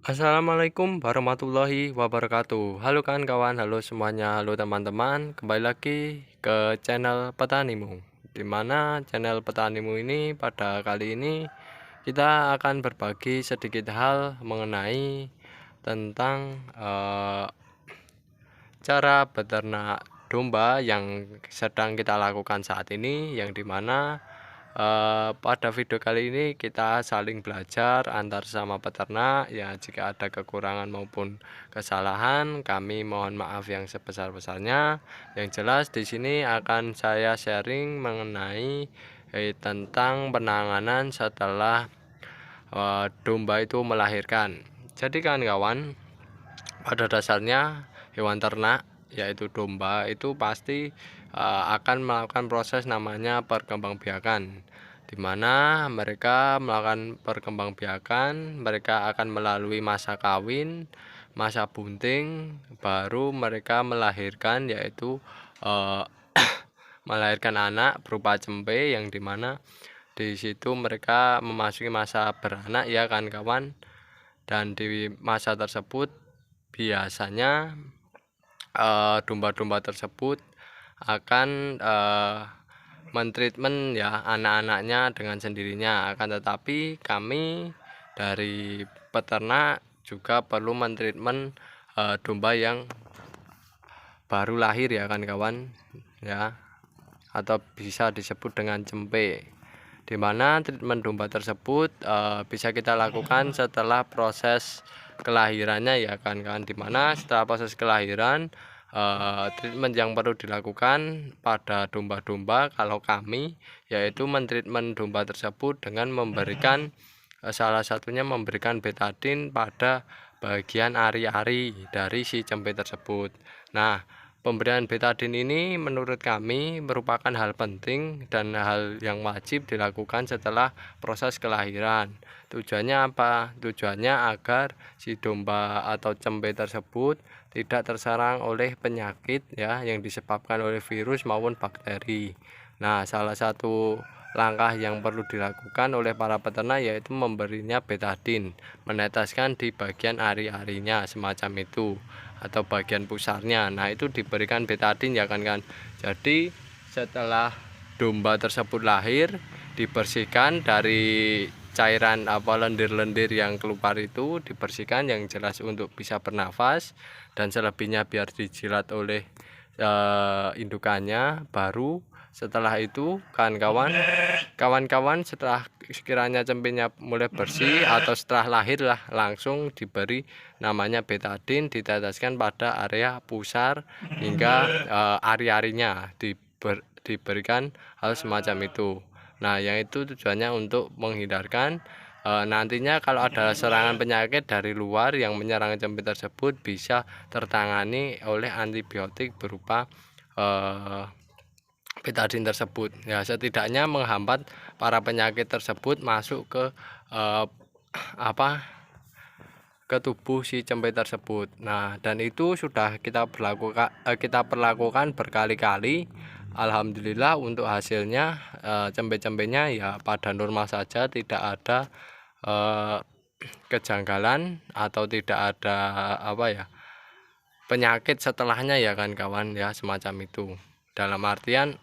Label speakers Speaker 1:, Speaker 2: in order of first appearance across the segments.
Speaker 1: Assalamualaikum warahmatullahi wabarakatuh. Halo kawan-kawan, halo semuanya, halo teman-teman. Kembali lagi ke channel Petanimu. Di mana channel Petanimu ini pada kali ini kita akan berbagi sedikit hal mengenai tentang cara beternak domba yang sedang kita lakukan saat ini, yang dimana pada video kali ini kita saling belajar antar sama peternak ya. Jika ada kekurangan maupun kesalahan, kami mohon maaf yang sebesar-besarnya. Yang jelas di sini akan saya sharing mengenai tentang penanganan setelah domba itu melahirkan. Jadi kawan-kawan, pada dasarnya hewan ternak yaitu domba itu pasti akan melakukan proses namanya perkembangbiakan, di mana mereka melakukan perkembangbiakan, mereka akan melalui masa kawin, masa bunting, baru mereka melahirkan, yaitu eh, melahirkan anak berupa cempe, yang dimana di situ mereka memasuki masa beranak ya kan kawan. Dan di masa tersebut biasanya domba-domba tersebut akan mentreatment ya anak-anaknya dengan sendirinya. Akan tetapi kami dari peternak juga perlu mentreatment domba yang baru lahir ya kan kawan ya, atau bisa disebut dengan cempe, di mana treatment domba tersebut bisa kita lakukan setelah proses kelahirannya ya kan, di mana setelah proses kelahiran treatment yang perlu dilakukan pada domba-domba kalau kami yaitu mentreatment domba tersebut dengan memberikan salah satunya memberikan betadin pada bagian ari-ari dari si cempe tersebut. Nah, pemberian betadin ini menurut kami merupakan hal penting dan hal yang wajib dilakukan setelah proses kelahiran. Tujuannya apa? Tujuannya agar si domba atau cempe tersebut tidak terserang oleh penyakit ya yang disebabkan oleh virus maupun bakteri. Nah, salah satu langkah yang perlu dilakukan oleh para peternak yaitu memberinya betadin, meneteskan di bagian ari-arinya semacam itu atau bagian pusarnya. Nah, itu diberikan betadin ya kan. Jadi setelah domba tersebut lahir, dibersihkan dari cairan lendir-lendir yang keluar, itu dibersihkan yang jelas untuk bisa bernafas, dan selebihnya biar dijilat oleh indukannya. Baru setelah itu kawan-kawan setelah sekiranya cempenya mulai bersih atau setelah lahir lah, langsung diberi namanya betadin, diteteskan pada area pusar hingga ari-arinya diberikan hal semacam itu. Nah, yang itu tujuannya untuk menghindarkan nantinya kalau ada serangan penyakit dari luar yang menyerang cempe tersebut bisa tertangani oleh antibiotik berupa betadin tersebut ya, setidaknya menghambat para penyakit tersebut masuk ke ke tubuh si cempe tersebut. Nah, dan itu sudah kita perlakukan berkali-kali. Alhamdulillah untuk hasilnya cempe-cempenya ya pada normal saja, tidak ada kejanggalan atau tidak ada penyakit setelahnya ya kan kawan ya, semacam itu. Dalam artian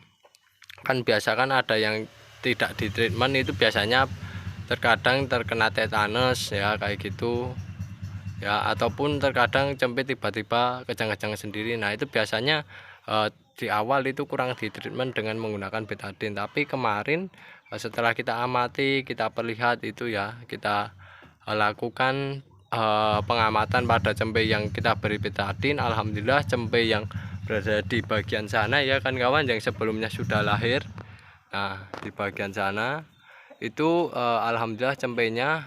Speaker 1: kan biasa kan ada yang tidak di treatment, itu biasanya terkadang terkena tetanus ya kayak gitu ya, ataupun terkadang cempe tiba-tiba kejang-kejang sendiri. Nah, itu biasanya di awal itu kurang di treatment dengan menggunakan betadin. Tapi kemarin setelah kita amati, kita perlihat itu ya, kita lakukan pengamatan pada cempe yang kita beri betadin. Alhamdulillah cempe yang berada di bagian sana ya kan kawan, yang sebelumnya sudah lahir, nah di bagian sana itu alhamdulillah cempenya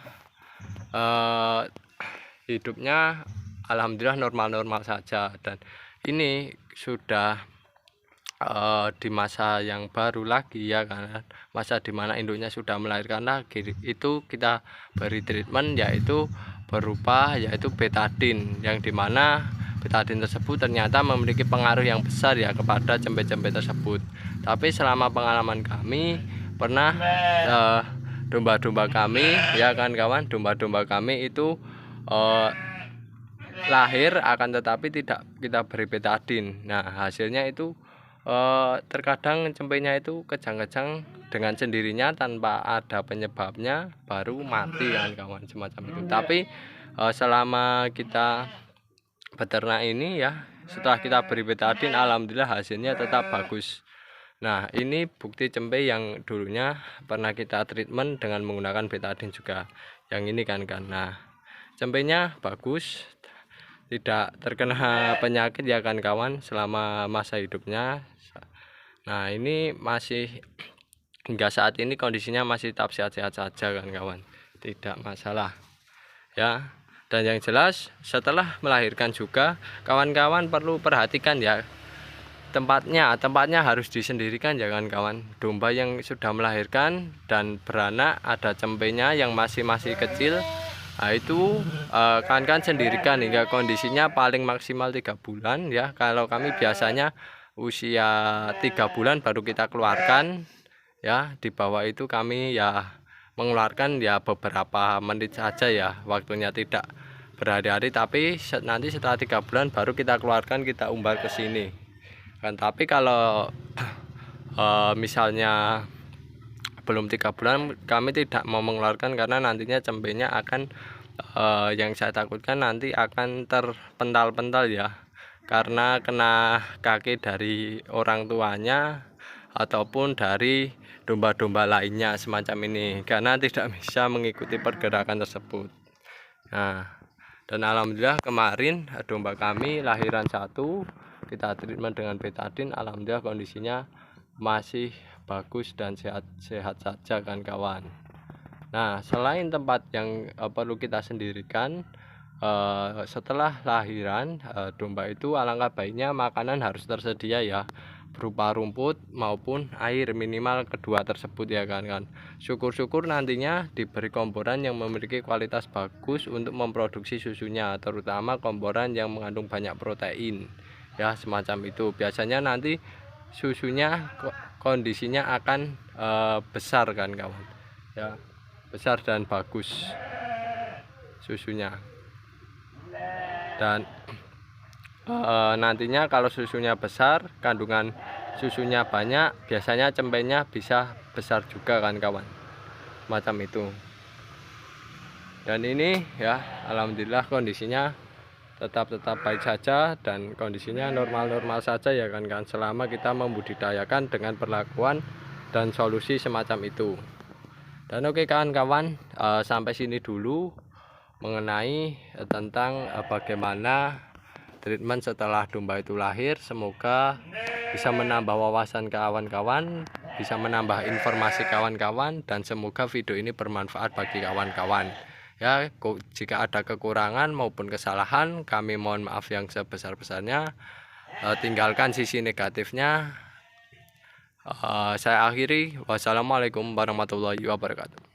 Speaker 1: hidupnya alhamdulillah normal-normal saja. Dan ini sudah di masa yang baru lagi ya kan, masa dimana induknya sudah melahirkan lagi. Itu kita beri treatment yaitu berupa betadin, yang dimana betadin tersebut ternyata memiliki pengaruh yang besar ya kepada cempe-cempe tersebut. Tapi selama pengalaman kami pernah domba-domba kami ya kan kawan, domba-domba kami itu lahir, akan tetapi tidak kita beri betadin. Nah, hasilnya itu terkadang cempenya itu kejang-kejang dengan sendirinya tanpa ada penyebabnya baru mati kan kawan, semacam itu. Tapi selama kita beternak ini ya, setelah kita beri betadin, alhamdulillah hasilnya tetap bagus. Nah, ini bukti cempe yang dulunya pernah kita treatment dengan menggunakan betadin juga. Yang ini kan. Nah, cempenya bagus, tidak terkena penyakit ya kan kawan selama masa hidupnya. Nah, ini masih hingga saat ini kondisinya masih tetap sehat-sehat saja kan kawan, tidak masalah ya. Dan yang jelas setelah melahirkan juga kawan-kawan perlu perhatikan ya, tempatnya harus disendirikan jangan kawan. Domba yang sudah melahirkan dan beranak ada cempenya yang masih kecil, nah itu kan sendirikan hingga kondisinya paling maksimal 3 bulan ya. Kalau kami biasanya usia 3 bulan baru kita keluarkan ya. Di bawah itu kami ya mengeluarkan ya beberapa menit saja ya, waktunya tidak berhari-hari, tapi nanti setelah 3 bulan baru kita keluarkan, kita umbar ke sini kan. Tapi kalau misalnya belum 3 bulan kami tidak mau mengeluarkan karena nantinya cempenya akan yang saya takutkan nanti akan terpental-pental ya, karena kena kaki dari orang tuanya ataupun dari domba-domba lainnya semacam ini, karena tidak bisa mengikuti pergerakan tersebut. Nah, dan alhamdulillah kemarin domba kami lahiran 1 kita treatment dengan betadin, alhamdulillah kondisinya masih bagus dan sehat saja kan kawan. Nah, selain tempat yang perlu kita sendirikan, setelah lahiran domba itu alangkah baiknya makanan harus tersedia ya, berupa rumput maupun air, minimal kedua tersebut ya kan. Syukur-syukur nantinya diberi komporan yang memiliki kualitas bagus untuk memproduksi susunya, terutama komporan yang mengandung banyak protein ya, semacam itu. Biasanya nanti susunya kondisinya akan besar kan kawan ya, besar dan bagus susunya. Dan nantinya kalau susunya besar, kandungan susunya banyak, biasanya cempenya bisa besar juga kan kawan, macam itu. Dan ini ya alhamdulillah kondisinya tetap baik saja dan kondisinya normal saja ya kan, selama kita membudidayakan dengan perlakuan dan solusi semacam itu. Dan oke kawan-kawan, sampai sini dulu mengenai tentang bagaimana treatment setelah domba itu lahir. Semoga bisa menambah wawasan kawan-kawan, bisa menambah informasi kawan-kawan, dan semoga video ini bermanfaat bagi kawan-kawan ya. Jika ada kekurangan maupun kesalahan, kami mohon maaf yang sebesar-besarnya. Tinggalkan sisi negatifnya. Saya akhiri, wassalamualaikum warahmatullahi wabarakatuh.